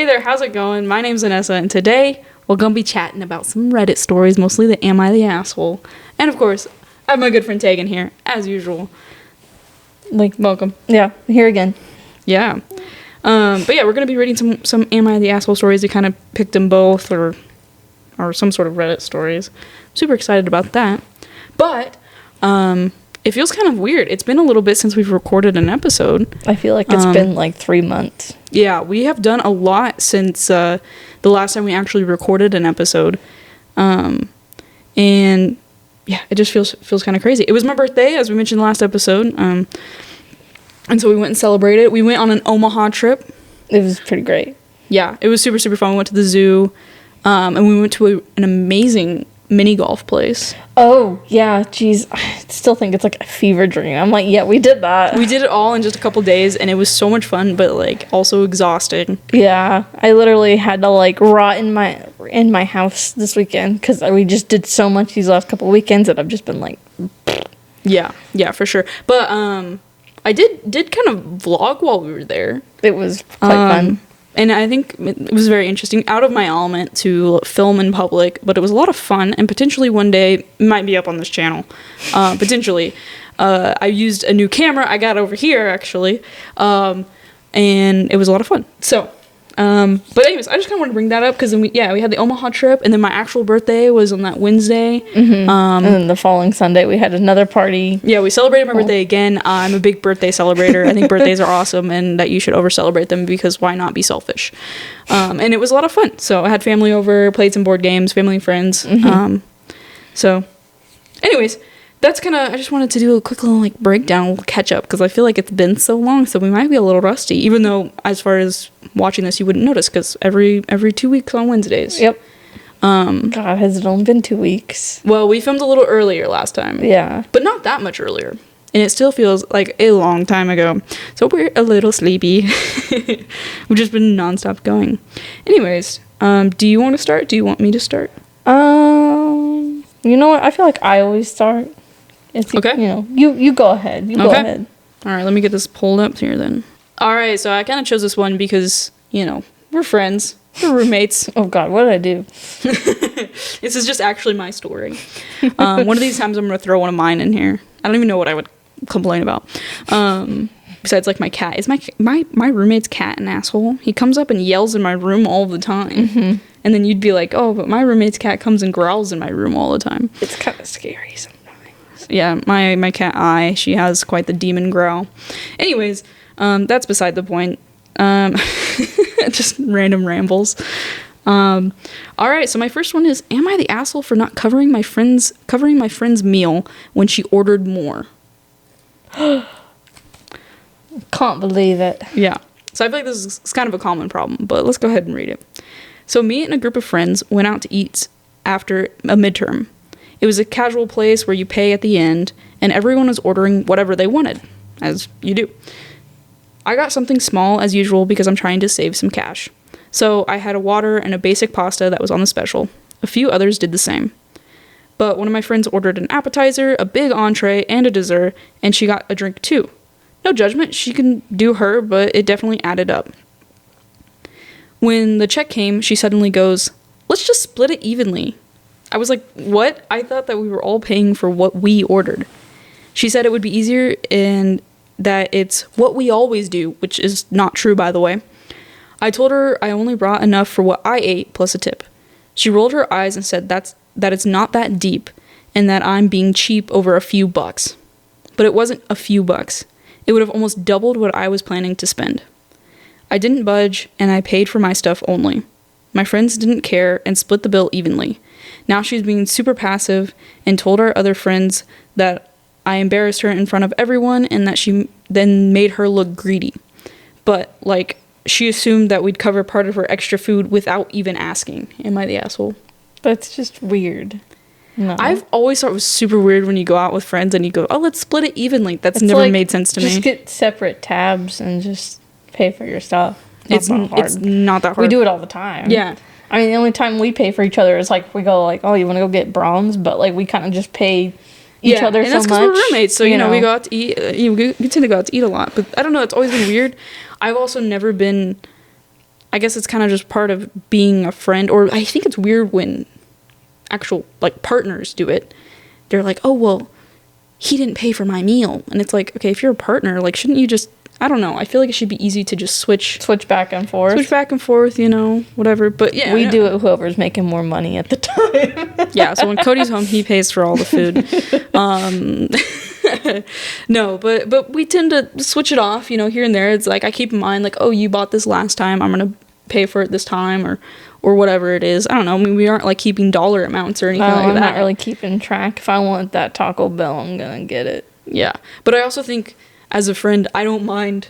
Hey there, how's it going? My name's Anyssa, and today we're gonna be chatting about some Reddit stories, mostly the Am I the Asshole? And of course, I have my good friend Tegan here, as usual. Welcome. Yeah, here again. Yeah. But yeah, we're gonna be reading some Am I the Asshole stories. We kind of picked them both, or some sort of Reddit stories. Super excited about that. But, it feels kind of weird. It's been a little bit since we've recorded an episode. I feel like it's been like 3 months. Yeah, we have done a lot since the last time we actually recorded an episode. And yeah, it just feels kind of crazy. It was my birthday, as we mentioned in the last episode. And so we went and celebrated. We went on an Omaha trip. It was pretty great. Yeah, it was super, super fun. We went to the zoo. And we went to an amazing mini golf place. Oh, yeah, geez. I still think it's like a fever dream. I'm like, yeah, we did that. We did it all in just a couple days, and it was so much fun, but like also exhausting. Yeah, I literally had to like rot in my house this weekend because we just did so much these last couple weekends that I've just been like... Yeah, for sure. But I did kind of vlog while we were there. It was quite fun. And I think it was very interesting, out of my element to film in public, but it was a lot of fun, and potentially one day, it might be up on this channel, potentially. I used a new camera I got over here, actually, and it was a lot of fun. So, but anyways, I just kind of wanted to bring that up, because we had the Omaha trip, and then my actual birthday was on that Wednesday. Mm-hmm. And then the following Sunday, we had another party. Yeah, we celebrated my birthday again. I'm a big birthday celebrator. I think birthdays are awesome, and that you should over-celebrate them, because why not be selfish? And it was a lot of fun. So I had family over, played some board games, family and friends. Mm-hmm. So anyways, that's kind of, I just wanted to do a quick little breakdown, catch up, because I feel like it's been so long, so we might be a little rusty, even though as far as watching this you wouldn't notice, because every 2 weeks on Wednesdays. Yep. God, has it only been 2 weeks? Well, we filmed a little earlier last time. Yeah. But not that much earlier. And it still feels like a long time ago. So we're a little sleepy. We've just been nonstop going. Anyways, do you want to start? Do you want me to start? You know what? I feel like I always start. Okay. You go ahead. Go ahead. All right, let me get this pulled up here then. All right, so I kind of chose this one because, we're friends. We're roommates. Oh, God, what did I do? This is just actually my story. One of these times I'm going to throw one of mine in here. I don't even know what I would complain about. Besides, my cat. Is my roommate's cat an asshole? He comes up and yells in my room all the time. Mm-hmm. And then you'd be like, oh, but my roommate's cat comes and growls in my room all the time. It's kind of scary sometimes. Yeah, my cat, she has quite the demon growl. Anyways, that's beside the point. Just random rambles. All right, so my first one is, am I the asshole for not covering my friend's meal when she ordered more? Can't believe it. Yeah. So I feel like this is kind of a common problem, but let's go ahead and read it. So me and a group of friends went out to eat after a midterm. It was a casual place where you pay at the end, and everyone was ordering whatever they wanted, as you do. I got something small as usual because I'm trying to save some cash. So I had a water and a basic pasta that was on the special. A few others did the same. But one of my friends ordered an appetizer, a big entree, and a dessert, and she got a drink too. No judgment, she can do her, but it definitely added up. When the check came, she suddenly goes, "Let's just split it evenly." I was like, what? I thought that we were all paying for what we ordered. She said it would be easier and that it's what we always do, which is not true, by the way. I told her I only brought enough for what I ate plus a tip. She rolled her eyes and said that it's not that deep and that I'm being cheap over a few bucks. But it wasn't a few bucks. It would have almost doubled what I was planning to spend. I didn't budge, and I paid for my stuff only. My friends didn't care and split the bill evenly. Now she's being super passive and told our other friends that I embarrassed her in front of everyone and that she then made her look greedy. But, she assumed that we'd cover part of her extra food without even asking. Am I the asshole? That's just weird. No. I've always thought it was super weird when you go out with friends and you go, oh, let's split it evenly. That's never made sense to me. Just get separate tabs and just pay for your stuff. It's not that hard. We do it all the time. Yeah. I mean, the only time we pay for each other is we go oh, you want to go get browns? But we kind of just pay each other so much. And that's because we're roommates. So, we go out to eat. We tend to go out to eat a lot. But I don't know. It's always been weird. I've also never been I guess it's kind of just part of being a friend. Or I think it's weird when actual, like, partners do it. They're like, oh, well, he didn't pay for my meal. And it's like, okay, if you're a partner, like, shouldn't you just, I don't know. I feel like it should be easy to just switch back and forth. Switch back and forth, you know, whatever. But yeah. We do it whoever's making more money at the time. Yeah, so when Cody's home, he pays for all the food. No, but we tend to switch it off, you know, here and there. It's like, I keep in mind, like, oh, you bought this last time, I'm going to pay for it this time, or whatever it is. I don't know. I mean, we aren't, like, keeping dollar amounts or anything like that. I'm not really keeping track. If I want that Taco Bell, I'm going to get it. Yeah. But I also think, as a friend, I don't mind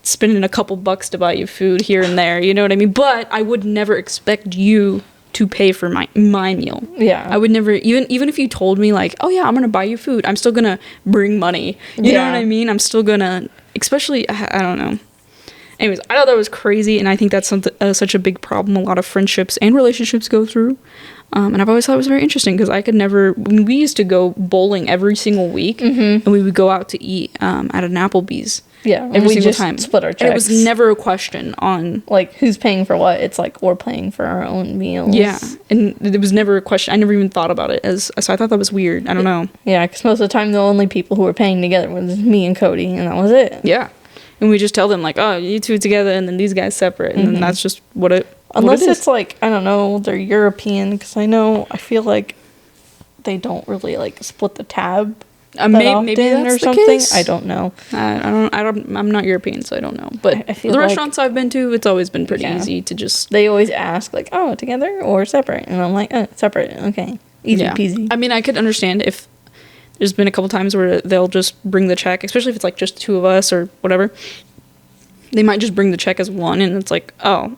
spending a couple bucks to buy you food here and there, you know what I mean? But I would never expect you to pay for my meal. Yeah. I would never, even if you told me, like, oh yeah, I'm gonna buy you food, I'm still gonna bring money. You know what I mean? I'm still gonna, especially, I don't know. Anyways, I thought that was crazy, and I think that's such a big problem a lot of friendships and relationships go through. And I've always thought it was very interesting, because I could never, we used to go bowling every single week, and we would go out to eat at an Applebee's. Yeah, and we just split our checks. And it was never a question on, like, who's paying for what. It's like, we're paying for our own meals. Yeah, and it was never a question. I never even thought about it so I thought that was weird. I don't know. Yeah, because most of the time the only people who were paying together was me and Cody, and that was it. Yeah, and we just tell them, like, oh, you two together, and then these guys separate, and then that's just what it. Unless it's like, I don't know, they're European, because I feel like they don't really, like, split the tab. Maybe that's or something. Case. I don't know. I'm not European, so I don't know. But I feel the restaurants I've been to, it's always been pretty easy to just. They always ask, like, oh, together or separate, and I'm like, separate. Okay, easy peasy. I mean, I could understand if there's been a couple times where they'll just bring the check, especially if it's like just two of us or whatever. They might just bring the check as one, and it's like, oh,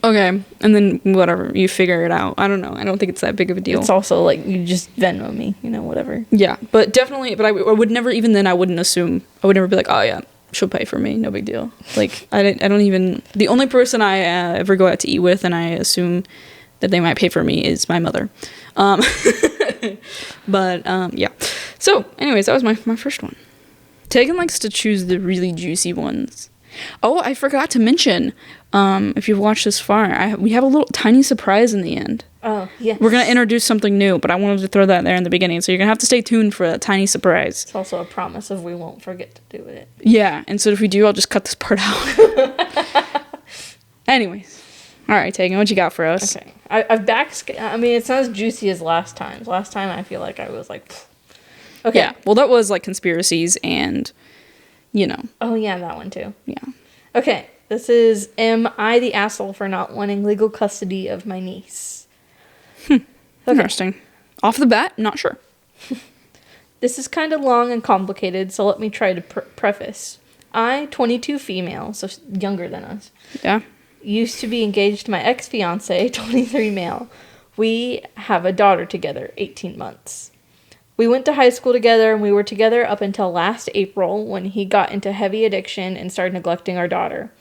okay, and then whatever, you figure it out. I don't know. I don't think it's that big of a deal. It's also like, you just Venmo me, you know, whatever. Yeah, but definitely, but I would never, even then, I wouldn't assume. I would never be like, oh yeah, she'll pay for me, no big deal. Like, I don't even. The only person I ever go out to eat with, and I assume that they might pay for me, is my mother. But yeah. So, anyways, that was my first one. Tegan likes to choose the really juicy ones. Oh, I forgot to mention, if you've watched this far, we have a little tiny surprise in the end. Oh, yes. We're going to introduce something new, but I wanted to throw that there in the beginning, so you're going to have to stay tuned for that tiny surprise. It's also a promise of we won't forget to do it. Yeah, and so if we do, I'll just cut this part out. Anyways. All right, Tegan, what you got for us? Okay. I've I mean, it's not as juicy as last time. Last time, I feel like I was like... Okay. Yeah, well, that was like conspiracies and, you know. Oh, yeah, that one too. Yeah. Okay, this is, am I the asshole for not wanting legal custody of my niece? Okay. Interesting. Off the bat, not sure. This is kind of long and complicated, so let me try to preface. I, 22 female, so younger than us. Yeah. Used to be engaged to my ex-fiance, 23 male. We have a daughter together, 18 months. We went to high school together, and we were together up until last April when he got into heavy addiction and started neglecting our daughter.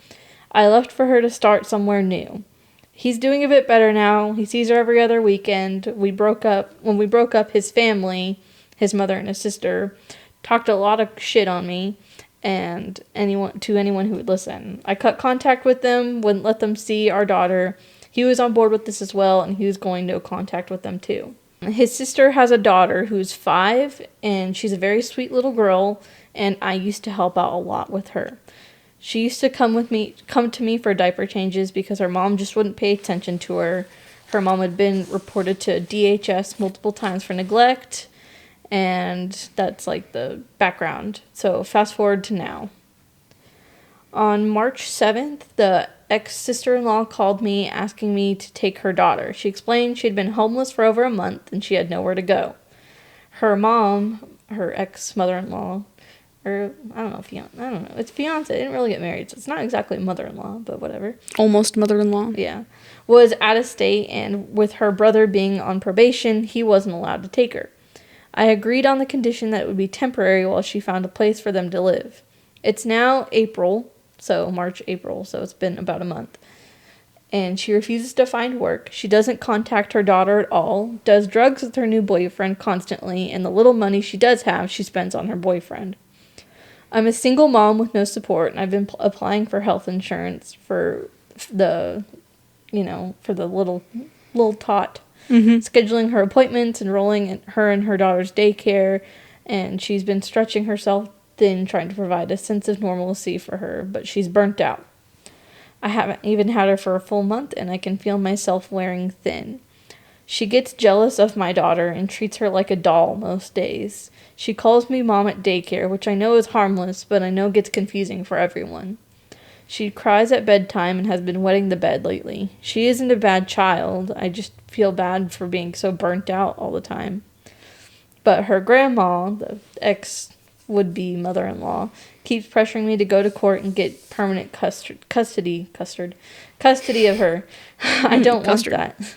I left for her to start somewhere new. He's doing a bit better now. He sees her every other weekend. When we broke up, his family, his mother and his sister, talked a lot of shit on me and anyone who would listen. I cut contact with them, wouldn't let them see our daughter. He was on board with this as well, and he was going no contact with them too. His sister has a daughter who's 5, and she's a very sweet little girl, and I used to help out a lot with her. She used to come to me for diaper changes because her mom just wouldn't pay attention to her. Her mom had been reported to DHS multiple times for neglect, and that's like the background. So fast forward to now. On March 7th, the ex-sister-in-law called me asking me to take her daughter. She explained she'd been homeless for over a month and she had nowhere to go. Her mom, her ex-mother-in-law, or I don't know, it's fiance. They didn't really get married, so it's not exactly mother-in-law, but whatever. Almost mother-in-law. Yeah. Was out of state, and with her brother being on probation, he wasn't allowed to take her. I agreed on the condition that it would be temporary while she found a place for them to live. It's now April. So March, April, so it's been about a month. And she refuses to find work. She doesn't contact her daughter at all, does drugs with her new boyfriend constantly, and the little money she does have, she spends on her boyfriend. I'm a single mom with no support, and I've been applying for health insurance for the, for the little tot. Scheduling her appointments, enrolling her in her daughter's daycare, and she's been stretching herself thin, trying to provide a sense of normalcy for her, but she's burnt out. I haven't even had her for a full month, and I can feel myself wearing thin. She gets jealous of my daughter and treats her like a doll most days. She calls me mom at daycare, which I know is harmless, but I know gets confusing for everyone. She cries at bedtime and has been wetting the bed lately. She isn't a bad child. I just feel bad for being so burnt out all the time. But her grandma, the ex-would-be mother-in-law, keeps pressuring me to go to court and get permanent custody of her. I don't want that.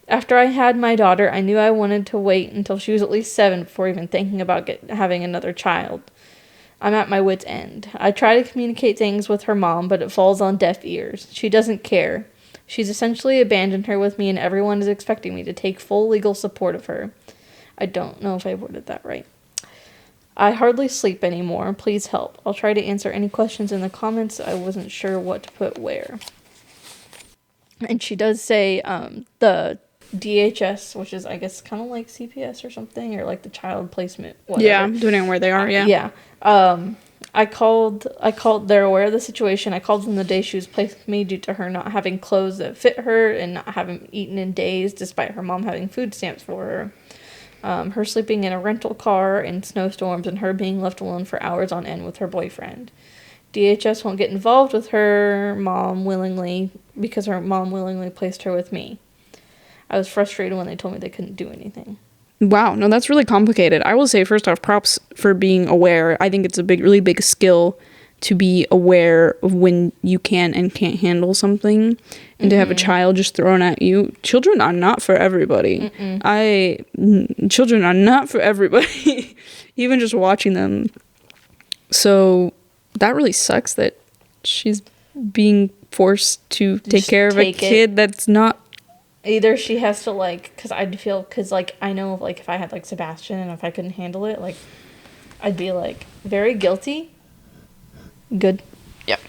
After I had my daughter, I knew I wanted to wait until she was at least 7 before even thinking about having another child. I'm at my wit's end. I try to communicate things with her mom, but it falls on deaf ears. She doesn't care. She's essentially abandoned her with me, and everyone is expecting me to take full legal support of her. I don't know if I worded that right. I hardly sleep anymore. Please help. I'll try to answer any questions in the comments. I wasn't sure what to put where. And she does say the DHS, which is, I guess, kind of like CPS or something, or like the child placement, whatever. Yeah, depending on where they are, yeah. Yeah. I called, they're aware of the situation. I called them the day she was placed with me due to her not having clothes that fit her and not having eaten in days, despite her mom having food stamps for her. Her sleeping in a rental car in snowstorms and her being left alone for hours on end with her boyfriend. DHS won't get involved with her mom willingly because her mom willingly placed her with me. I was frustrated when they told me they couldn't do anything. Wow, no, that's really complicated. I will say, first off, props for being aware. I think it's a really big skill to be aware of when you can and can't handle something, and to have a child just thrown at you. Children are not for everybody. Children are not for everybody, even just watching them. So that really sucks that she's being forced to take care of a kid that's not. Either she has to, because I'd feel, I know, if I had, Sebastian, and if I couldn't handle it, I'd be, very guilty. Good. Yep.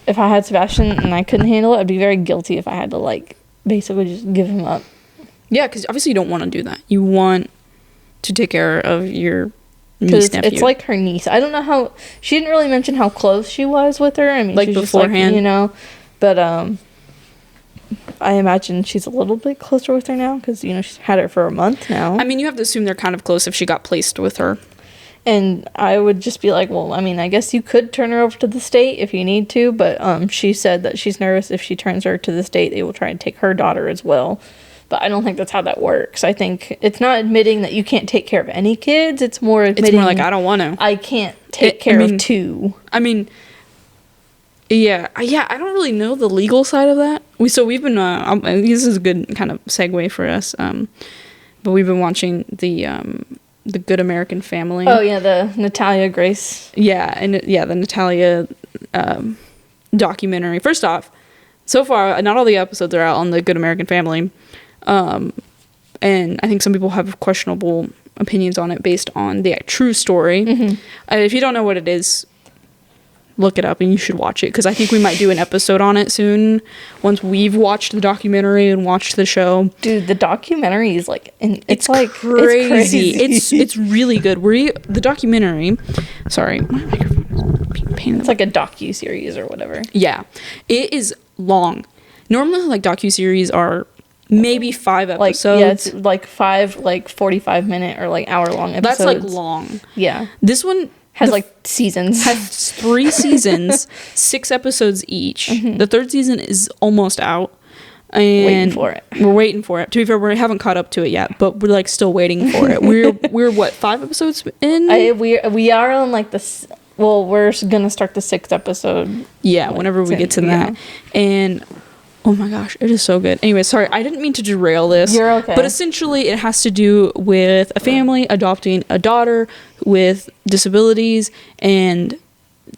If I had Sebastian and I couldn't handle it, I'd be very guilty if I had to, basically just give him up. Yeah, because obviously you don't want to do that. You want to take care of your niece, nephew. It's like her niece. I don't know how, she didn't really mention how close she was with her. I mean, she's beforehand. Just but, I imagine she's a little bit closer with her now because, she's had her for a month now. I mean, you have to assume they're kind of close if she got placed with her. And I would just be like, well, I mean, I guess you could turn her over to the state if you need to, but she said that she's nervous if she turns her to the state, they will try and take her daughter as well. But I don't think that's how that works. I think it's not admitting that you can't take care of any kids. It's more admitting... It's more like, I don't want to. I can't take care of two. I mean... Yeah, I don't really know the legal side of that. We've been this is a good kind of segue for us. But we've been watching the Good American Family. Oh yeah, the Natalia Grace. Yeah, the Natalia documentary. First off, so far not all the episodes are out on the Good American Family, and I think some people have questionable opinions on it based on the true story. If you don't know what it is, look it up, and you should watch it, because I think we might do an episode on it soon once we've watched the documentary and watched the show. Dude, the documentary is it's crazy. It's really good. The documentary, sorry, my microphone is pain. It's like a docu-series or whatever. Yeah, it is long. Normally, docu-series are maybe 5 episodes. It's 5 45-minute or hour-long episodes. That's long. Yeah. This one has seasons. Has 3 seasons, 6 episodes each. The 3rd season is almost out. And we're waiting for it. To be fair, we haven't caught up to it yet, but we're still waiting for it. We're what, 5 episodes in? We are on we're gonna start the 6th episode. Yeah, whenever we get to that. And oh my gosh, it is so good. Anyway, sorry, I didn't mean to derail this. You're okay. But essentially, it has to do with a family adopting a daughter with disabilities, and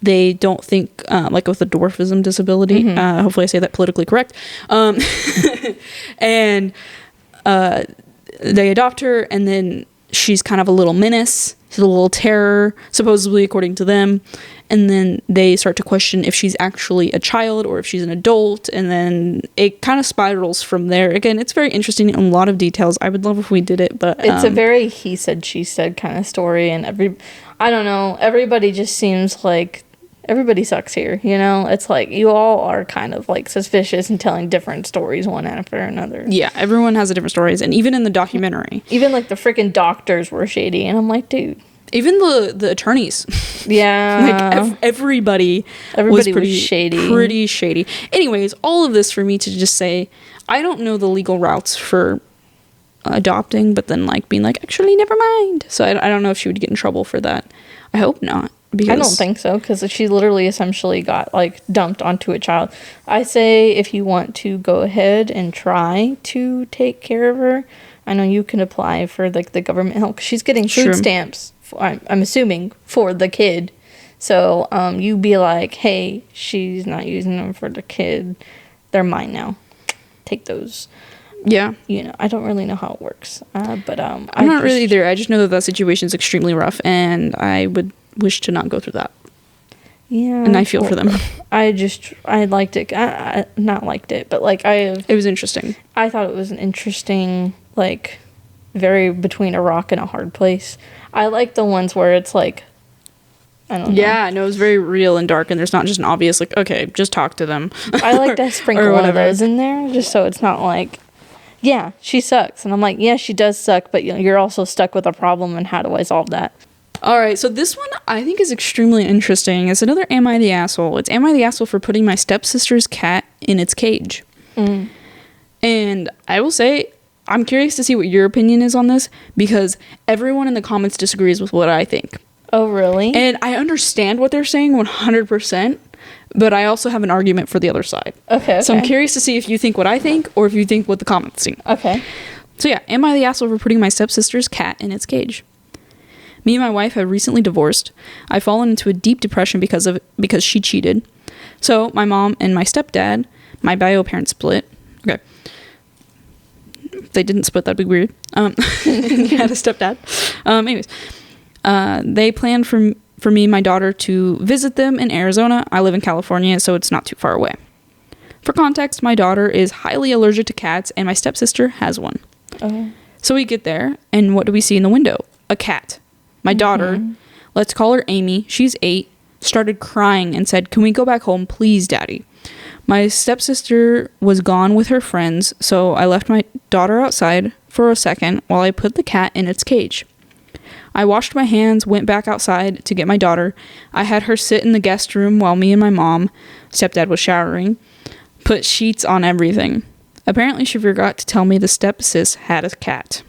they don't think, with a dwarfism disability. Hopefully I say that politically correct. And they adopt her, and then she's kind of a little menace, She's a little terror, supposedly, according to them. And then they start to question if she's actually a child or if she's an adult. And then it kind of spirals from there. Again, it's very interesting in a lot of details. I would love if we did it, but... It's a very he said, she said kind of story. And I don't know, everybody just seems like... Everybody sucks here, you know? It's like, you all are kind of, like, suspicious and telling different stories one after another. Yeah, everyone has a different stories. And even in the documentary... Even, like, the freaking doctors were shady. And I'm like, dude... Even the attorneys. Yeah. Like, everybody was shady. Pretty shady. Anyways, all of this for me to just say, I don't know the legal routes for adopting, but then, like, being like, actually, never mind. So I don't know if she would get in trouble for that. I hope not. Because I don't think so, because she literally essentially got, like, dumped onto a child. I say if you want to go ahead and try to take care of her, I know you can apply for, like, the government help, because she's getting food stamps, I'm assuming, for the kid. So you be like, hey, she's not using them for the kid. They're mine now. Take those. Yeah. You know, I don't really know how it works. But I'm not really either. I just know that situation is extremely rough, and I would wish to not go through that. Yeah. And I feel for them. I liked it. I not liked it, but, like, it was interesting. I thought it was an interesting, like, very between a rock and a hard place. I like the ones where it's, like, I don't know. Yeah, no, it was very real and dark, and there's not just an obvious, like, okay, just talk to them. I like to sprinkle one of those in there, just so it's not like, yeah, she sucks. And I'm like, yeah, she does suck, but you're also stuck with a problem, and how do I solve that? All right, so this one I think is extremely interesting. It's another Am I the Asshole? It's Am I the Asshole for putting my stepsister's cat in its cage? And I will say, I'm curious to see what your opinion is on this, because everyone in the comments disagrees with what I think. Oh, really? And I understand what they're saying 100%, but I also have an argument for the other side. Okay. So I'm curious to see if you think what I think, or if you think what the comments think. Okay. So yeah, am I the asshole for putting my stepsister's cat in its cage? Me and my wife have recently divorced. I've fallen into a deep depression because she cheated. So my mom and my stepdad, my bio parents split. Okay. If they didn't split, that'd be weird. Had a stepdad. Anyways, they planned for me and my daughter to visit them in Arizona. I live in California, so it's not too far away. For context, my daughter is highly allergic to cats, and my stepsister has one. Oh. So we get there, and what do we see in the window? A cat. My daughter, let's call her Amy, she's 8, started crying and said, "Can we go back home, please, Daddy?" My stepsister was gone with her friends, so I left my daughter outside for a second while I put the cat in its cage. I washed my hands, went back outside to get my daughter. I had her sit in the guest room while me and my mom, stepdad, was showering, put sheets on everything. Apparently she forgot to tell me the stepsis had a cat.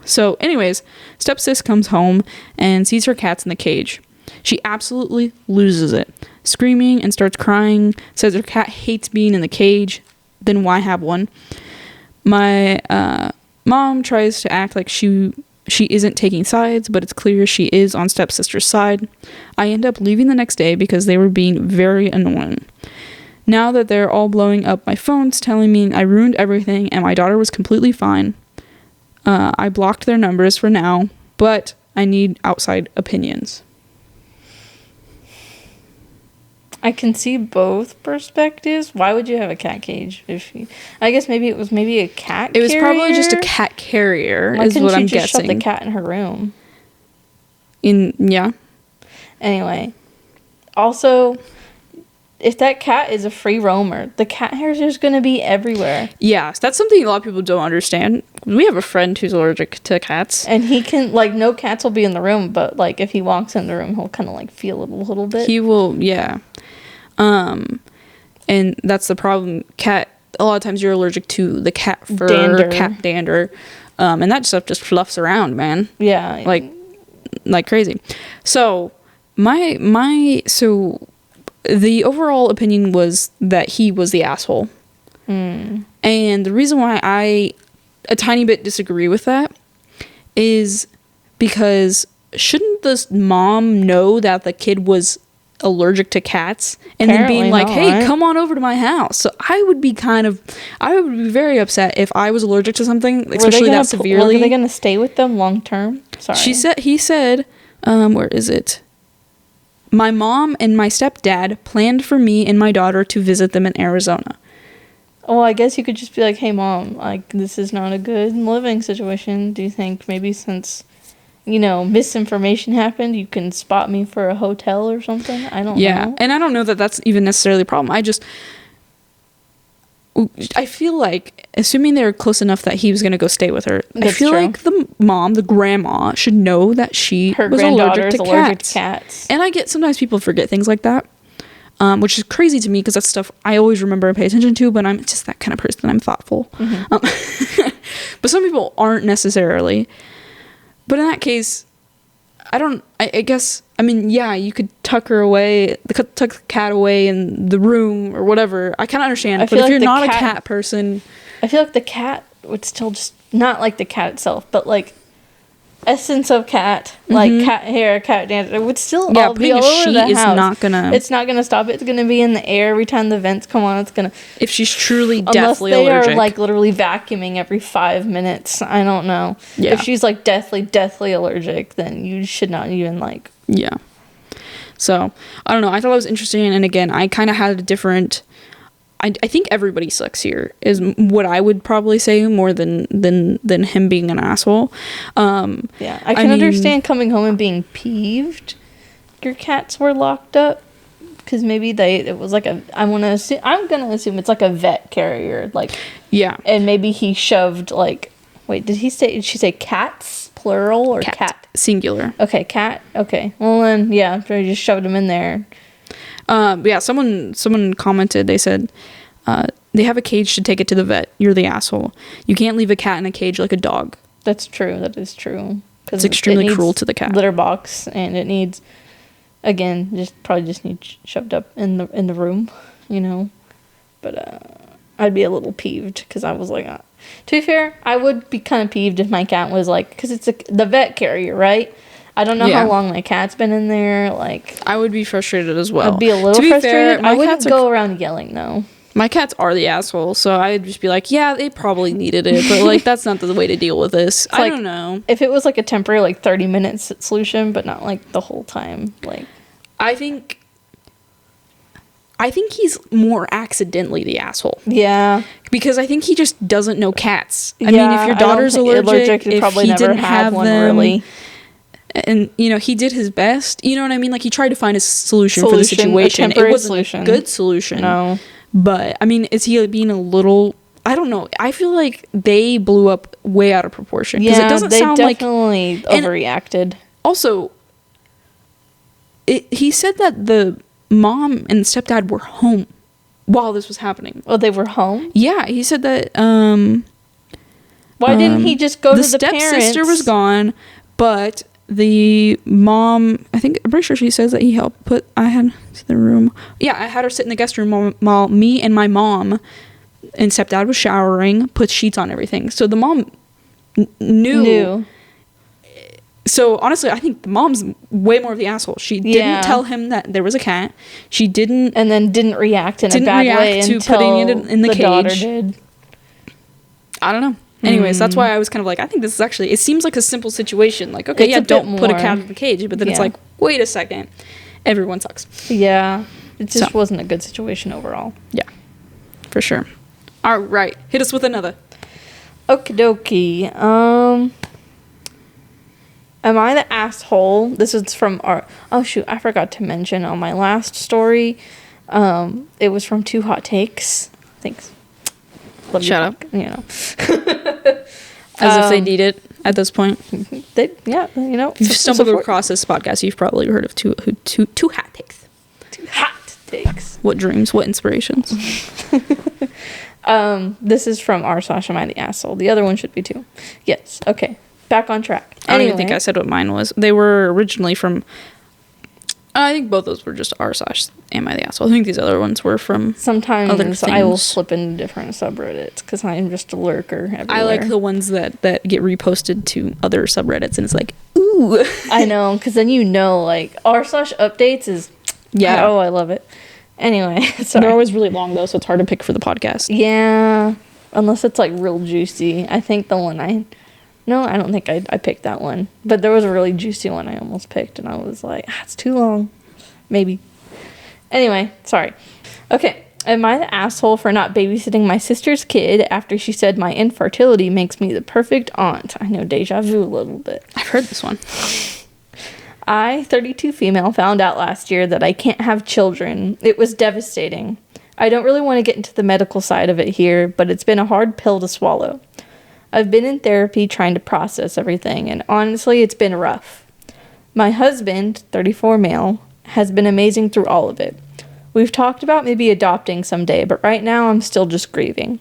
So anyways, stepsis comes home and sees her cats in the cage. She absolutely loses it, screaming and starts crying, says her cat hates being in the cage, then why have one? My mom tries to act like she isn't taking sides, but it's clear she is on stepsister's side. I end up leaving the next day because they were being very annoying. Now that they're all blowing up my phones, telling me I ruined everything and my daughter was completely fine, I blocked their numbers for now, but I need outside opinions. I can see both perspectives. Why would you have a cat cage? I guess maybe it was a cat carrier? It was probably just a cat carrier, Why is what I'm guessing. Why couldn't you just shut the cat in her room? Yeah. Anyway. Also, if that cat is a free roamer, the cat hairs are just going to be everywhere. Yeah, that's something a lot of people don't understand. We have a friend who's allergic to cats. And he can, like, no cats will be in the room, but, like, if he walks in the room, he'll kind of, like, feel it a little bit. He will, yeah. And that's the problem. A lot of times you're allergic to the cat fur, cat dander, and that stuff just fluffs around, man. Yeah. Like crazy. So, so the overall opinion was that he was the asshole. And the reason why I a tiny bit disagree with that is because shouldn't this mom know that the kid was allergic to cats and Apparently then being like, hey, right? come on over to my house? So I would be very upset if I was allergic to something, especially that severely. Were they going to stay with them long term? Sorry. He said where is it? My mom and my stepdad planned for me and my daughter to visit them in Arizona. Oh, I guess you could just be like, hey, Mom, like, this is not a good living situation. Do you think maybe since, misinformation happened, you can spot me for a hotel or something? I don't know. Yeah, and I don't know that that's even necessarily a problem. I feel like, assuming they're close enough that he was going to go stay with her, I feel like the grandma, should know that her was allergic to cats. And I get sometimes people forget things like that, which is crazy to me because that's stuff I always remember and pay attention to, but I'm just that kind of person. I'm thoughtful. Mm-hmm. But some people aren't necessarily. But in that case, I guess, yeah, you could tuck the cat away in the room or whatever. I kind of understand. But if you're not a cat person, I feel like the cat would still just, not like the cat itself, but like essence of cat, like cat hair, cat dance, it would still all be all over the house. It's not gonna stop. It's gonna be in the air every time the vents come on. It's gonna, if she's truly deathly allergic. Unless they are like literally vacuuming every 5 minutes. I don't know. Yeah. If she's like deathly allergic, then you should not even like. Yeah. So I don't know. I thought that was interesting, and again, I kind of had a different. I think everybody sucks here is what I would probably say more than him being an asshole. Yeah, I can understand coming home and being peeved. Your cats were locked up because maybe it was like I'm gonna assume it's like a vet carrier, like, yeah, and maybe he shoved like, wait, did she say cats plural or cat singular? Okay, cat. Okay, well then yeah, they just shoved him in there. Yeah, someone commented, they said, they have a cage to take it to the vet. You're the asshole. You can't leave a cat in a cage like a dog. That's true. That is true. It's extremely cruel to the cat. Litter box, and it needs, again, just needs shoved up in the room, But I'd be a little peeved because I was like, to be fair, I would be kind of peeved if my cat was like, because it's the vet carrier, right? I don't know how long my cat's been in there. Like, I would be frustrated as well. I'd be a little frustrated. I wouldn't go around yelling though. My cats are the asshole, so I'd just be like, yeah, they probably needed it, but like that's not the way to deal with this. I don't know. If it was like a temporary, like 30-minute solution, but not like the whole time. Like, I think he's more accidentally the asshole. Yeah. Because I think he just doesn't know cats. I mean, if your daughter's allergic, if he didn't have one really. And, he did his best. You know what I mean? Like, he tried to find a solution for the situation. It wasn't a good solution. No. But, I mean, is he being a little... I don't know. I feel like they blew up way out of proportion. Because it doesn't sound like... they definitely overreacted. Also, he said that the mom and stepdad were home while this was happening. Oh, they were home? Yeah, he said that... why didn't he just go to the parents? The stepsister was gone, but... the mom, I'm pretty sure she says that he helped I had the room. Yeah, I had her sit in the guest room while me and my mom and stepdad was showering, put sheets on everything. So the mom knew. So honestly, I think the mom's way more of the asshole. She didn't tell him that there was a cat. She didn't. And then didn't react in a bad way to putting it in the cage. Daughter did. I don't know. Anyways, that's why I was kind of like, I think this is actually, it seems like a simple situation. Like, okay, don't put a cat in the cage. But then it's like, wait a second. Everyone sucks. Yeah. It just wasn't a good situation overall. Yeah. For sure. All right. Hit us with another. Okie dokie. Am I the asshole? This is from oh shoot, I forgot to mention on my last story. It was from Two Hot Takes. Thanks. Shut up. As if they need it at this point. If you've stumbled across this podcast, you've probably heard of two hot takes. Two hot takes. What dreams? What inspirations? This is from r/am I the asshole. The other one should be too. Yes. Okay. Back on track. I don't even think I said what mine was. They were originally from... I think both those were just r/am I the asshole. I think these other ones were from sometimes other things. I will slip into different subreddits because I am just a lurker everywhere. I like the ones that get reposted to other subreddits and it's like, ooh. I know, because then like r/updates is... Yeah. Oh, I love it. Anyway, sorry. They're always really long though, so it's hard to pick for the podcast. Yeah. Unless it's like real juicy. I think the one No, I don't think I picked that one. But there was a really juicy one I almost picked, and I was like, it's too long. Maybe. Anyway, sorry. Okay. Am I the asshole for not babysitting my sister's kid after she said my infertility makes me the perfect aunt? I know, deja vu a little bit. I've heard this one. I, 32 female, found out last year that I can't have children. It was devastating. I don't really want to get into the medical side of it here, but it's been a hard pill to swallow. I've been in therapy trying to process everything, and honestly, it's been rough. My husband, 34 male, has been amazing through all of it. We've talked about maybe adopting someday, but right now I'm still just grieving.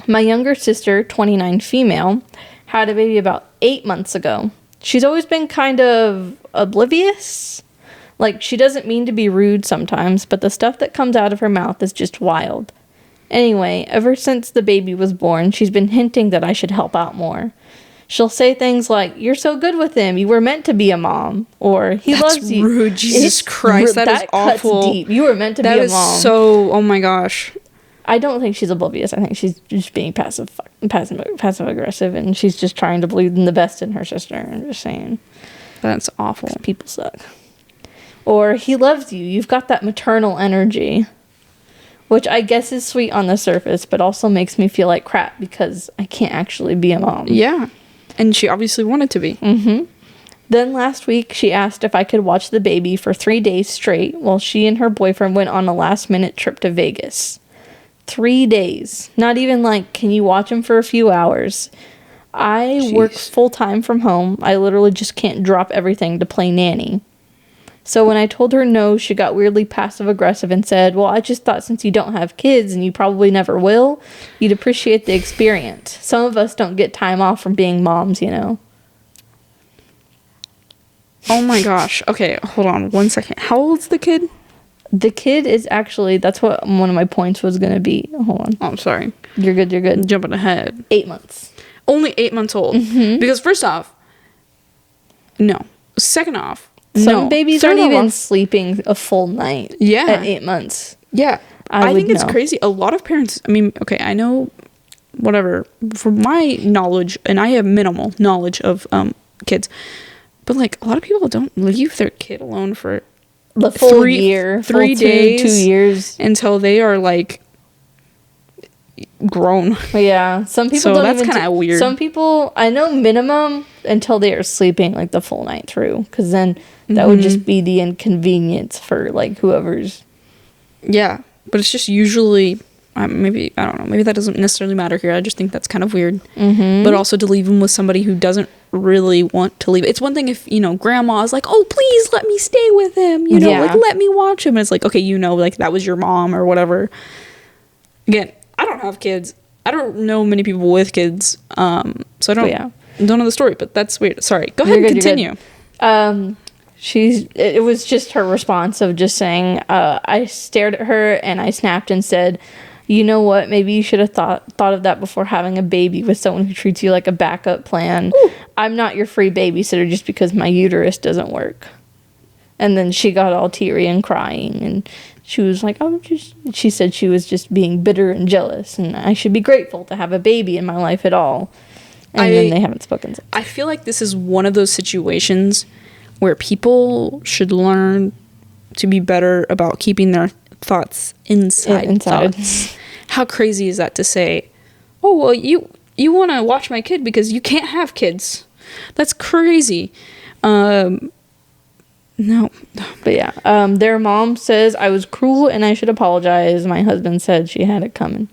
My younger sister, 29 female, had a baby about 8 months ago. She's always been kind of oblivious. Like, she doesn't mean to be rude sometimes, but the stuff that comes out of her mouth is just wild. Anyway, ever since the baby was born, she's been hinting that I should help out more. She'll say things like, "You're so good with him. You were meant to be a mom." Or, "He loves you." That's rude. Jesus Christ. That is awful. Cuts deep. You were meant to be a mom. That is so, oh my gosh. I don't think she's oblivious. I think she's just being passive aggressive, and she's just trying to believe in the best in her sister. I'm just saying. That's awful. People suck. Or, "He loves you. You've got that maternal energy." Which I guess is sweet on the surface, but also makes me feel like crap because I can't actually be a mom. Yeah. And she obviously wanted to be. Mm-hmm. Then last week, she asked if I could watch the baby for 3 days straight while she and her boyfriend went on a last-minute trip to Vegas. 3 days. Not even like, can you watch him for a few hours? I work full-time from home. I literally just can't drop everything to play nanny. So when I told her no, she got weirdly passive-aggressive and said, "Well, I just thought since you don't have kids and you probably never will, you'd appreciate the experience. Some of us don't get time off from being moms, you know." Oh my gosh. Okay, hold on 1 second. How old's the kid? The kid is actually, that's what one of my points was going to be. Hold on. Oh, I'm sorry. You're good. I'm jumping ahead. 8 months. Only 8 months old. Mm-hmm. Because first off, no. Second off, some babies aren't even sleeping a full night at 8 months. Yeah. I think it's crazy. A lot of parents, I mean, okay, I know, whatever, from my knowledge, and I have minimal knowledge of kids, but like a lot of people don't leave their kid alone for the full year, 3 days, 2 years, until they are like grown. Yeah, some people. So don't that's kind of weird. Some people, I know, minimum until they are sleeping like the full night through, because then that would just be the inconvenience for like whoever's. Yeah, but it's just usually maybe I don't know. Maybe that doesn't necessarily matter here. I just think that's kind of weird. But also to leave him with somebody who doesn't really want to leave. It's one thing if grandma is like, "Oh, please let me stay with him," like let me watch him. And it's like, okay, like that was your mom or whatever. Again, I don't have kids. I don't know many people with kids. So I don't know the story. But that's weird. Sorry. Go ahead and continue. It was just her response of just saying, I stared at her and I snapped and said, "You know what? Maybe you should have thought of that before having a baby with someone who treats you like a backup plan. Ooh. I'm not your free babysitter just because my uterus doesn't work." And then she got all teary and crying, and she was like, she said she was just being bitter and jealous, and I should be grateful to have a baby in my life at all. And then they haven't spoken since. I feel like this is one of those situations where people should learn to be better about keeping their thoughts inside. Thoughts. How crazy is that to say, "Oh, well, you want to watch my kid because you can't have kids." That's crazy. No. But yeah, their mom says I was cruel and I should apologize. My husband said she had it coming.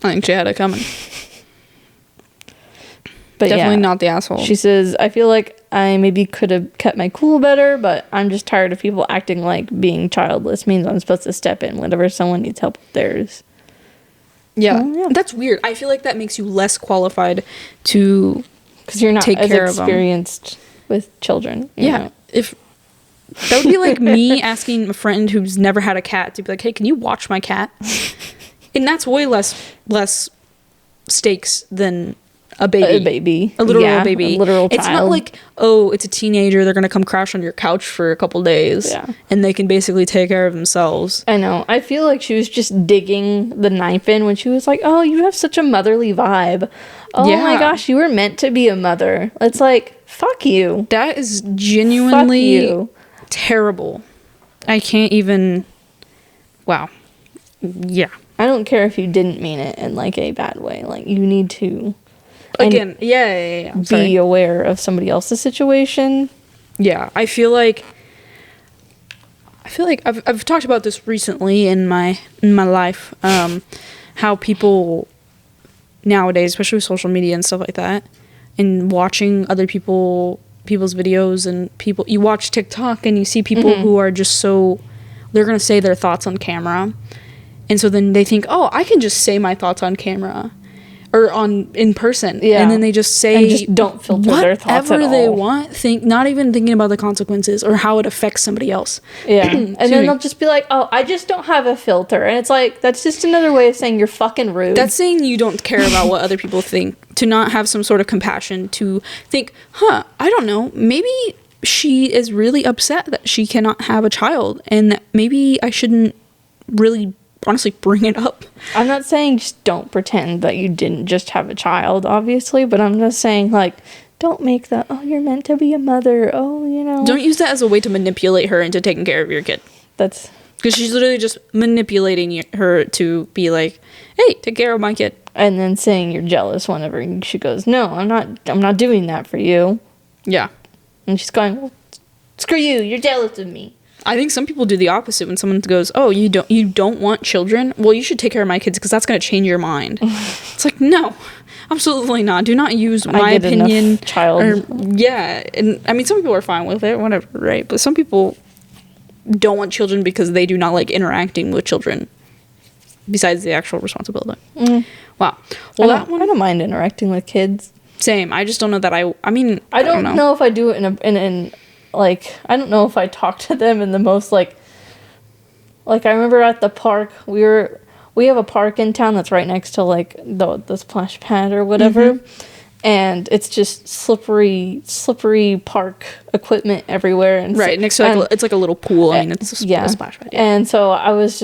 I think she had it coming. But definitely not the asshole. She says, "I feel like I maybe could have kept my cool better, but I'm just tired of people acting like being childless means I'm supposed to step in whenever someone needs help with theirs." Yeah. That's weird. I feel like that makes you less qualified to because you're not take as care experienced with children. You know? If that would be like me asking a friend who's never had a cat to be like, "Hey, can you watch my cat?" And that's way less stakes than a baby. A literal baby. A literal child. It's not like, oh, it's a teenager, they're gonna come crash on your couch for a couple days. Yeah. And they can basically take care of themselves. I know. I feel like she was just digging the knife in when she was like, oh, you have such a motherly vibe. Oh Yeah. my gosh, you were meant to be a mother. It's like, fuck you. That is genuinely Fuck you. terrible. I can't even. Wow. Yeah. I don't care if you didn't mean it in like a bad way. Like, you need to Again, yeah. be aware of somebody else's situation. Yeah, I feel like I've talked about this recently in my life. How people nowadays, especially with social media and stuff like that, and watching other people's videos, and you watch TikTok and you see people who are just so, they're gonna say their thoughts on camera, and so then they think, oh, I can just say my thoughts on camera or in person, and then they just say, and just don't filter their thoughts at all. whatever they want, not even thinking about the consequences or how it affects somebody else. Yeah. And then they'll just be like, oh, I just don't have a filter. And it's like, that's just another way of saying you're fucking rude. That's saying you don't care about what other people think, to not have some sort of compassion, to think, I don't know, maybe she is really upset that she cannot have a child, and that maybe I shouldn't really honestly bring it up. I'm not saying just don't pretend that you didn't just have a child, obviously, but I'm just saying, like, don't make that, oh, you're meant to be a mother, oh, you know. Don't use that as a way to manipulate her into taking care of your kid. That's... Because she's literally just manipulating her to be like, hey, take care of my kid. And then saying you're jealous whenever she goes, no, I'm not doing that for you. Yeah. And she's going, well, screw you, you're jealous of me. I think some people do the opposite. When someone goes, oh, you don't want children? Well, you should take care of my kids because that's going to change your mind. It's like, no, absolutely not. Do not use my opinion. Child. Yeah. And I mean, some people are fine with it, whatever, right? But some people don't want children because they do not like interacting with children besides the actual responsibility. Wow. Well, I don't mind interacting with kids. Same. I just don't know that I don't know if I do it in like, I don't know if I talk to them in the most, like I remember at the park, we have a park in town that's right next to, like, the splash pad or whatever, and it's just slippery park equipment everywhere. And right, next to, it's like a little pool. I mean, it's a splash pad. Yeah. And so I was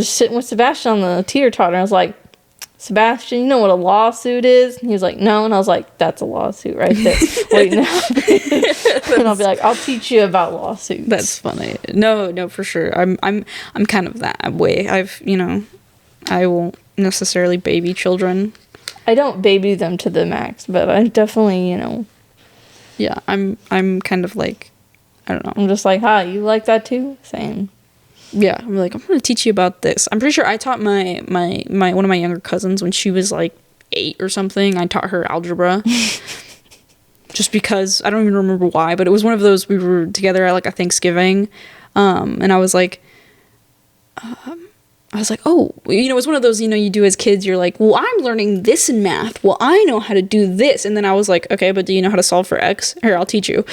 sitting with Sebastian on the teeter-totter, and I was like, Sebastian, you know what a lawsuit is? And he was like, no. And I was like, that's a lawsuit right there. Wait, no. And I'll be like, I'll teach you about lawsuits. That's funny. No, for sure. I'm kind of that way. I won't necessarily baby children. I don't baby them to the max, but I definitely, Yeah, I'm kind of like, I don't know. I'm just like, hi, you like that too? Same. Yeah, I'm like, I'm going to teach you about this. I'm pretty sure I taught my one of my younger cousins when she was like 8 or something. I taught her algebra. Just because, I don't even remember why, but it was one of those, we were together at like a Thanksgiving, and I was like, oh, it was one of those, you do as kids, you're like, well, I'm learning this in math. Well, I know how to do this. And then I was like, okay, but do you know how to solve for X? Here, I'll teach you.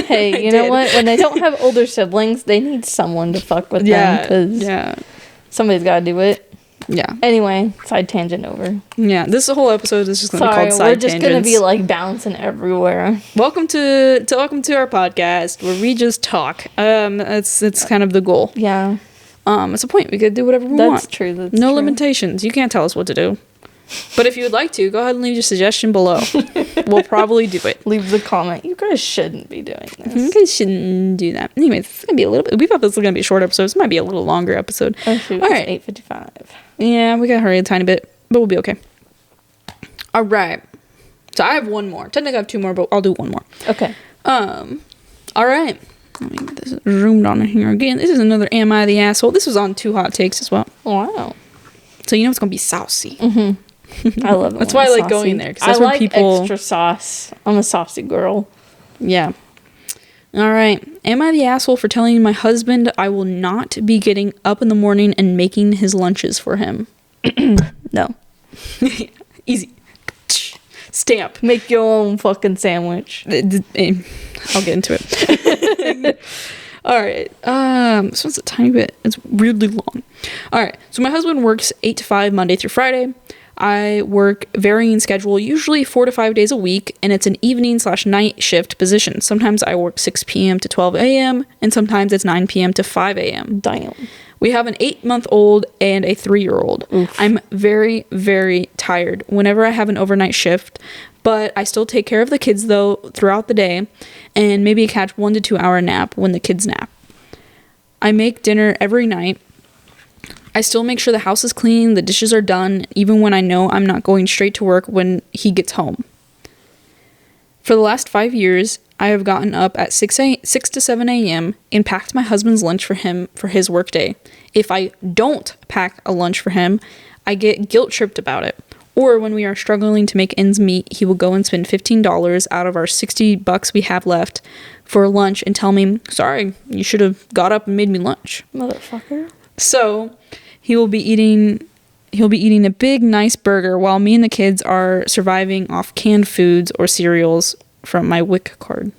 Hey, you know what? When they don't have older siblings, they need someone to fuck with them. Because somebody's got to do it. Yeah. Anyway, side tangent over. Yeah, this whole episode is just going to be called Side Tangents. We're just going to be like bouncing everywhere. Welcome to our podcast where we just talk. It's kind of the goal. Yeah. It's a point. We could do whatever we want. That's true. No limitations. You can't tell us what to do. But if you would like to, go ahead and leave your suggestion below. We'll probably do it. Leave the comment. You guys shouldn't be doing this. You guys shouldn't do that. Anyway, this is going to be a little bit... We thought this was going to be a short episode. This might be a little longer episode. Oh, shoot. All right. It's 8:55. Yeah, we got to hurry a tiny bit. But we'll be okay. All right. So I have one more. Technically I have 2 more, but I'll do 1 more. Okay. All right. Let me get this zoomed on in here again. This is another Am I the Asshole? This was on 2 Hot Takes as well. Wow. So it's going to be saucy. I love it. That's why I like going there. Cause that's I like extra sauce. I'm a saucy girl. Yeah. All right. Am I the asshole for telling my husband I will not be getting up in the morning and making his lunches for him? No. Easy. Stamp. Make your own fucking sandwich. I'll get into it. All right. This one's a tiny bit. It's weirdly long. All right. So my husband works 8 to 5 Monday through Friday. I work varying schedule, usually 4 to 5 days a week, and it's an evening/night shift position. Sometimes I work 6 p.m. to 12 a.m., and sometimes it's 9 p.m. to 5 a.m. Damn. We have an 8-month-old and a 3-year-old. I'm very, very tired whenever I have an overnight shift, but I still take care of the kids, though, throughout the day, and maybe catch 1 to 2 hour nap when the kids nap. I make dinner every night. I still make sure the house is clean, the dishes are done, even when I know I'm not going straight to work when he gets home. For the last 5 years, I have gotten up at 6 to 7 a.m. and packed my husband's lunch for him for his workday. If I don't pack a lunch for him, I get guilt-tripped about it. Or when we are struggling to make ends meet, he will go and spend $15 out of our $60 we have left for lunch and tell me, sorry, you should have got up and made me lunch. Motherfucker. So he'll be eating a big, nice burger while me and the kids are surviving off canned foods or cereals from my WIC card.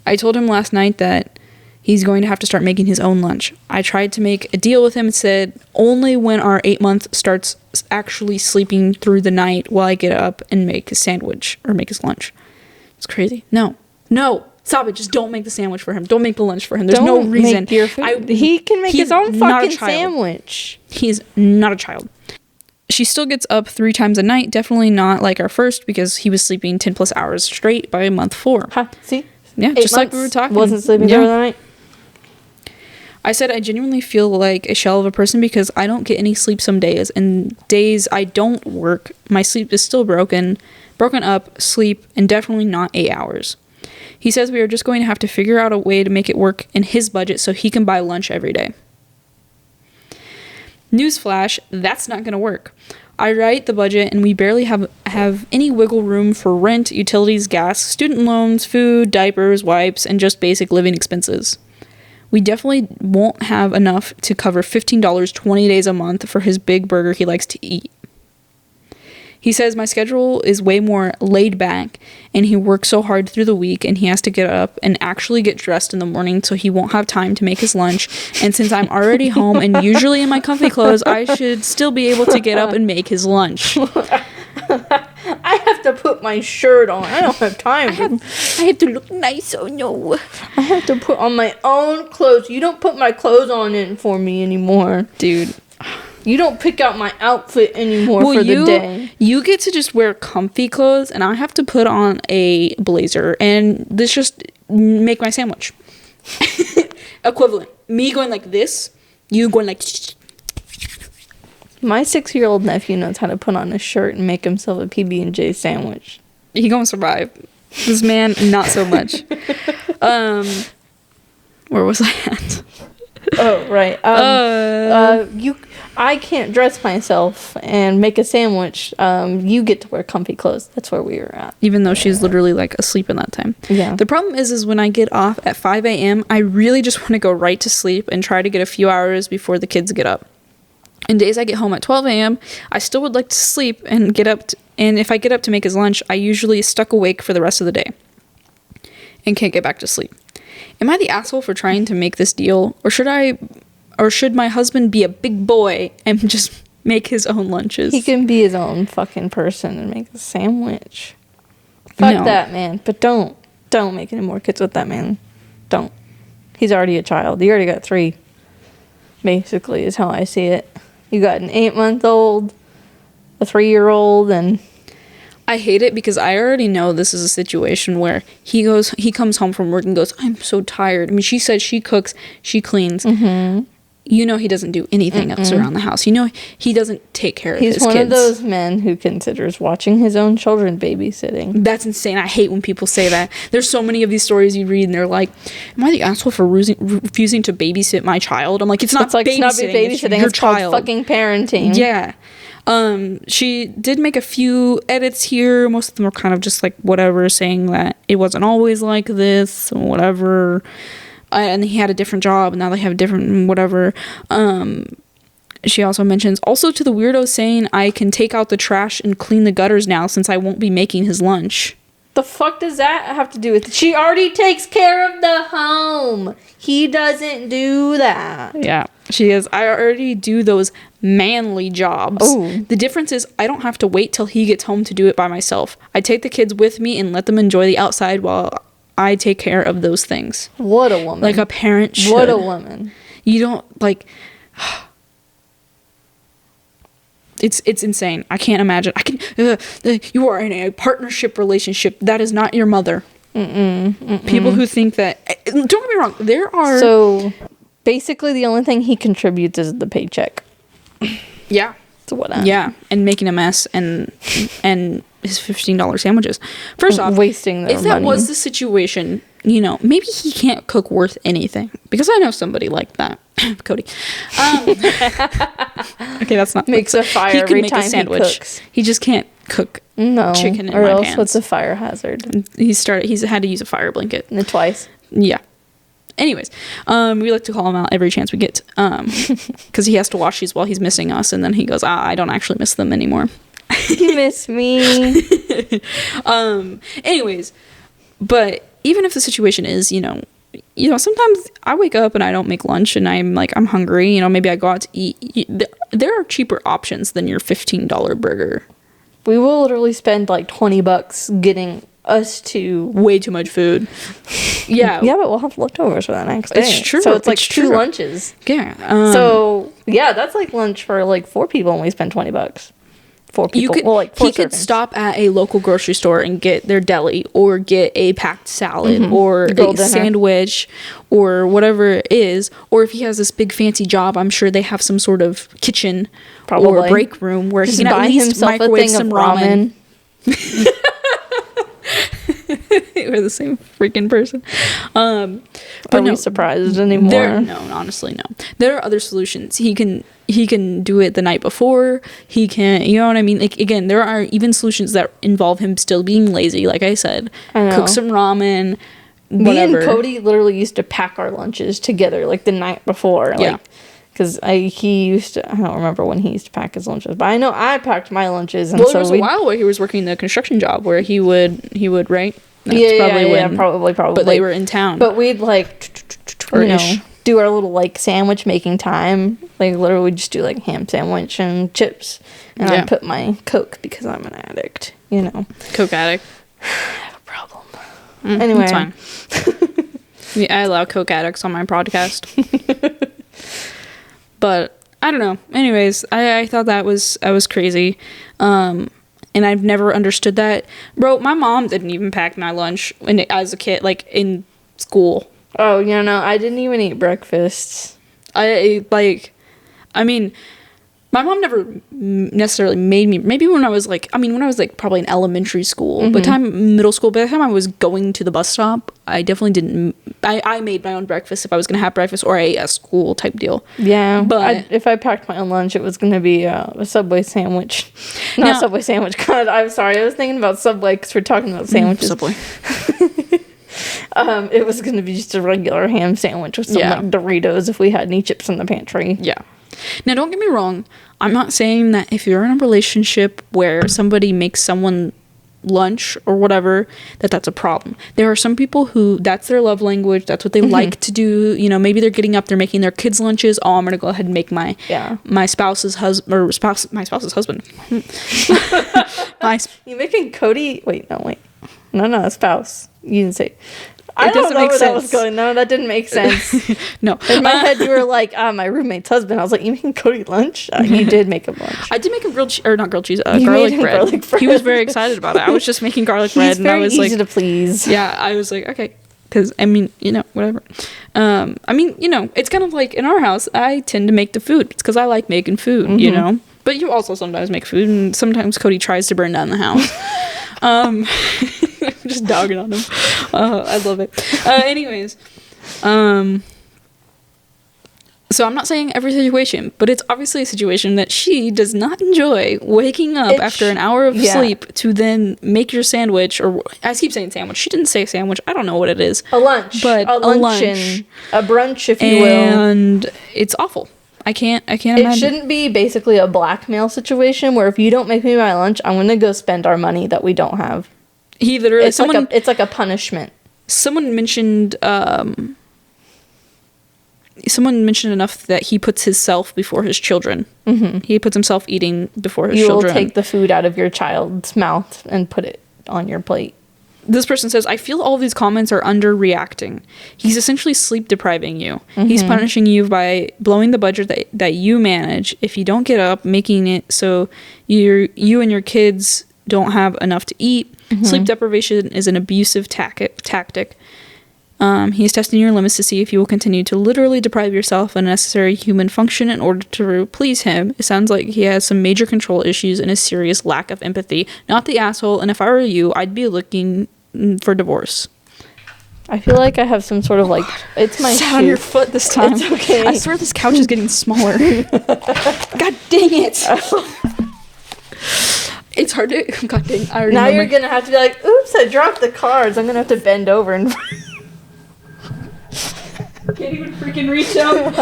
I told him last night that he's going to have to start making his own lunch. I tried to make a deal with him and said only when our 8-month starts actually sleeping through the night will I get up and make his sandwich or make his lunch. It's crazy. No. Stop it. Just don't make the sandwich for him. Don't make the lunch for him. There's no reason. Make your food. He can make his own fucking sandwich. He's not a child. She still gets up 3 times a night. Definitely not like our first because he was sleeping 10 plus hours straight by month 4. See? Yeah, 8 just like months, we were talking. Wasn't sleeping through the night. I said I genuinely feel like a shell of a person because I don't get any sleep some days. And days I don't work, my sleep is still broken up, sleep, and definitely not 8 hours. He says we are just going to have to figure out a way to make it work in his budget so he can buy lunch every day. Newsflash, that's not going to work. I write the budget and we barely have any wiggle room for rent, utilities, gas, student loans, food, diapers, wipes, and just basic living expenses. We definitely won't have enough to cover $15 20 days a month for his big burger he likes to eat. He says my schedule is way more laid back and he works so hard through the week and he has to get up and actually get dressed in the morning so he won't have time to make his lunch. And since I'm already home and usually in my comfy clothes, I should still be able to get up and make his lunch. I have to put my shirt on. I don't have time. I have to look nice. Oh no. I have to put on my own clothes. You don't put my clothes on in for me anymore. Dude. You don't pick out my outfit anymore for the day. You get to just wear comfy clothes, and I have to put on a blazer, and this just make my sandwich. Equivalent. Me going like this, you going like... My 6-year-old nephew knows how to put on a shirt and make himself a PB&J sandwich. He gonna survive. This man, not so much. Where was I at? Oh, right. I can't dress myself and make a sandwich. You get to wear comfy clothes. That's where we were at. Even though she's literally like asleep in that time. Yeah. The problem is when I get off at 5 a.m., I really just want to go right to sleep and try to get a few hours before the kids get up. And days I get home at 12 a.m., I still would like to sleep and get up. And if I get up to make his lunch, I usually stuck awake for the rest of the day and can't get back to sleep. Am I the asshole for trying to make this deal? Or should my husband be a big boy and just make his own lunches? He can be his own fucking person and make a sandwich. Fuck that, man. But don't make any more kids with that man. Don't. He's already a child. You already got 3. Basically, is how I see it. You got an 8-month-old, a 3-year-old, and... I hate it because I already know this is a situation where he comes home from work and goes, I'm so tired. I mean, she said she cooks, she cleans. Mm-hmm. You know he doesn't do anything else around the house. You know he doesn't take care of his kids. He's one of those men who considers watching his own children babysitting. That's insane. I hate when people say that. There's so many of these stories you read and they're like, am I the asshole for refusing to babysit my child? I'm like, it's not babysitting. It's called fucking parenting. Yeah. She did make a few edits here. Most of them are kind of just like whatever, saying that it wasn't always like this, whatever. And he had a different job, and now they have a different whatever. She also mentions, also to the weirdo saying I can take out the trash and clean the gutters now since I won't be making his lunch. The fuck does that have to do with it? She already takes care of the home. He doesn't do that. Yeah. She is. I already do those manly jobs. Oh. The difference is I don't have to wait till he gets home to do it by myself. I take the kids with me and let them enjoy the outside while I take care of those things. What a woman. Like a parent should. What a woman. You don't, like... It's insane. I can't imagine. You are in a partnership relationship. That is not your mother. People who think that... Don't get me wrong. There are... So, basically, the only thing he contributes is the paycheck. Yeah. So what? Yeah, and making a mess and his $15 sandwiches. First off, wasting their if that money. was the situation, you know, maybe he can't cook worth anything, because I know somebody like that. Cody. Okay, that's not... Makes a fire he can every make time a sandwich. he cooks. He just can't cook chicken in or my else pans. what's a fire hazard? He's had to use a fire blanket. Twice. Yeah. Anyways, we like to call him out every chance we get, because he has to wash these while he's missing us, and then he goes, I don't actually miss them anymore. You miss me. Anyways, but even if the situation is, you know, sometimes I wake up and I don't make lunch and I'm hungry, you know, maybe I go out to eat. There are cheaper options than your $15 burger. We will literally spend like $20 getting us to... Way too much food. Yeah. Yeah, but we'll have leftovers for that next day. It's true. So it's like It's two true. lunches. Yeah. So, yeah, that's like lunch for like 4 people and we spend $20. 4 people. You could, well, like 4 he could servings. stop at a local grocery store and get their deli, or get a packed salad, or Girl a dinner. sandwich, or whatever it is. Or if he has this big fancy job, I'm sure they have some sort of kitchen or Probably. break room where Just he can at buy least himself a microwave thing some of ramen. We're the same freaking person. Are we surprised anymore? No, honestly, no. There are other solutions. He can do it the night before. He can, you know what I mean? Like, again, there are even solutions that involve him still being lazy. Like I said, I know. cook some ramen. Me Whatever. and Cody literally used to pack our lunches together like the night before. Yeah. Like, because he used to, I don't remember when he used to pack his lunches, but I know I packed my lunches. And Well, so there was a while where he was working the construction job where he would right. That's probably. But they were in town. But we'd like, Or-ish. do our little like sandwich making time. Like literally, we'd just do like ham sandwich and chips, and Yeah. I'd put my Coke because I'm an addict. You know, Coke addict. I have a problem. Anyway, It's fine. Yeah, I allow Coke addicts on my podcast. But I don't know. Anyways, I thought that was crazy. And I've never understood that. Bro, my mom didn't even pack my lunch as a kid, like in school. oh, I didn't even eat breakfast. My mom never necessarily made me. Maybe when I was probably in elementary school, but middle school. By the time I was going to the bus stop, I definitely didn't. I made my own breakfast if I was gonna have breakfast, or a school type deal. Yeah, But- if I packed my own lunch, it was gonna be a Subway sandwich. Not Now- a Subway sandwich. God, I'm sorry. I was thinking about Subway because we're talking about sandwiches. Subway. It was gonna be just a regular ham sandwich with some Yeah. like Doritos if we had any chips in the pantry. Yeah. Now, don't get me wrong. I'm not saying that if you're in a relationship where somebody makes someone lunch or whatever, that's a problem. There are some people who that's their love language. That's what they like to do. You know, maybe they're getting up, they're making their kids lunches. Oh, I'm gonna go ahead and make my spouse's husband. You making Cody? Wait, no, spouse. You didn't say. I doesn't don't know make where that was sense. going. No, that didn't make sense. No. In my head, you were like, my roommate's husband. I was like, you making Cody lunch? You did make him lunch. I did make him garlic made bread. him garlic bread. He was very excited about it. I was just making garlic bread, He's and I very was easy like, to please. yeah, I was like, okay, because whatever. It's kind of like in our house, I tend to make the food. It's because I like making food, you know. But you also sometimes make food, and sometimes Cody tries to burn down the house. Just dogging on him. I love it. Anyways, so I'm not saying every situation, but it's obviously a situation that she does not enjoy, waking up after an hour of sleep to then make your sandwich, or I keep saying sandwich. She didn't say sandwich. I don't know what it is. A lunch. But a luncheon. lunch. A brunch, if you will. And it's awful. I can't imagine. It shouldn't be basically a blackmail situation where if you don't make me my lunch, I'm going to go spend our money that we don't have. He literally, It's like a punishment. someone mentioned someone mentioned enough that he puts his self before his children. Mm-hmm. He puts himself eating before his children. You will take the food out of your child's mouth and put it on your plate. This person says, I feel all these comments are underreacting. He's essentially sleep depriving you. Mm-hmm. He's punishing you by blowing the budget that you manage. If you don't get up, making it so you and your kids don't have enough to eat. Mm-hmm. Sleep deprivation is an abusive tactic. He's testing your limits to see if you will continue to literally deprive yourself of necessary human function in order to please him. It sounds like he has some major control issues and a serious lack of empathy. Not the asshole, and if I were you, I'd be looking for divorce. I feel like I have some sort of like, it's my Sat on your foot this time. It's okay. I swear this couch is getting smaller. God dang it. It's hard to, God dang. Now you're going to have to be like, oops, I dropped the cards. I'm going to have to bend over and... Can't even freaking reach out.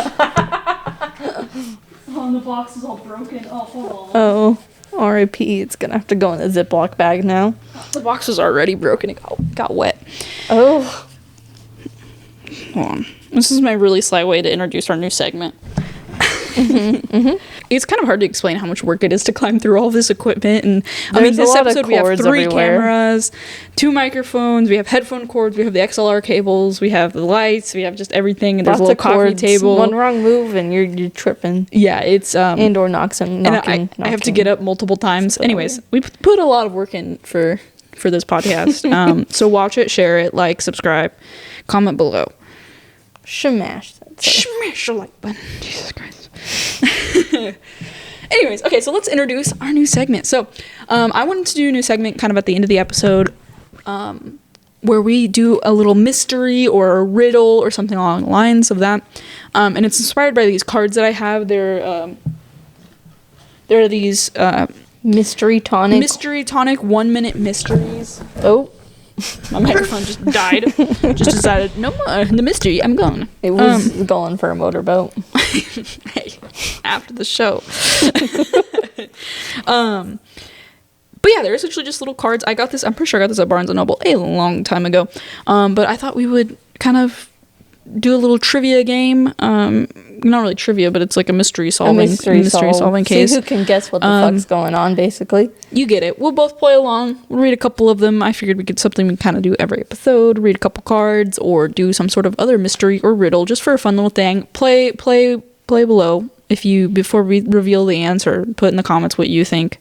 Oh, and the box is all broken. Oh, hold on. Oh, R.I.P. It's gonna have to go in a Ziploc bag now. The box was already broken. It got wet. Oh. Hold on. This is my really sly way to introduce our new segment. It's kind of hard to explain how much work it is to climb through all this equipment. And this episode we have 3 cameras, 2 microphones, we have headphone cords, we have the XLR cables, we have the lights, we have just everything. And there's a little coffee table. One wrong move and you're tripping. Yeah, it's and or knocking. I have to get up multiple times. So, anyways, we put a lot of work in for this podcast. So watch it, share it, like, subscribe, comment below. Smash the like button. Jesus Christ. Anyways, okay, so let's introduce our new segment. So I wanted to do a new segment kind of at the end of the episode where we do a little mystery or a riddle or something along the lines of that. And it's inspired by these cards that I have. There are these mystery tonic 1-minute mysteries. Oh, my microphone just died. Just decided, no more. The mystery, I'm gone. It was going for a motorboat. Hey, after the show. But yeah, they're essentially just little cards. I'm pretty sure I got this at Barnes & Noble a long time ago. But I thought we would kind of do a little trivia game. Not really trivia, but it's like a mystery solving case. See who can guess what the fuck's going on, basically. You get it. We'll both play along. We'll read a couple of them. I figured we could something we kind of do every episode. Read a couple cards or do some sort of other mystery or riddle just for a fun little thing. Play below before we reveal the answer. Put in the comments what you think.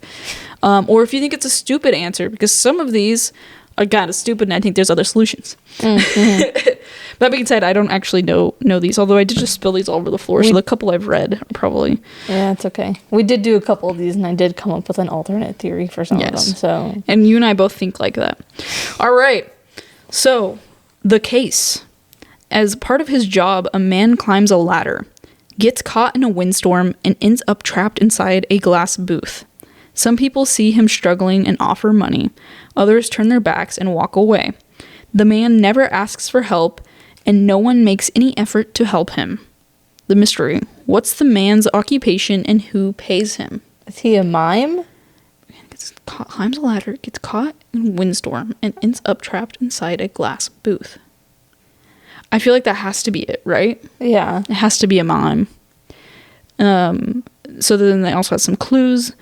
Or if you think it's a stupid answer, because some of these are kind of stupid and I think there's other solutions. Mm-hmm. That being said, I don't actually know these, although I did just spill these all over the floor, so the couple I've read are probably... Yeah, it's okay. We did do a couple of these, and I did come up with an alternate theory for some of them, so... And you and I both think like that. All right. So, the case. As part of his job, a man climbs a ladder, gets caught in a windstorm, and ends up trapped inside a glass booth. Some people see him struggling and offer money. Others turn their backs and walk away. The man never asks for help, and no one makes any effort to help him. The mystery. What's the man's occupation and who pays him? Is he a mime? Climbs a ladder, gets caught in a windstorm, and ends up trapped inside a glass booth. I feel like that has to be it, right? Yeah. It has to be a mime. So then they also have some clues.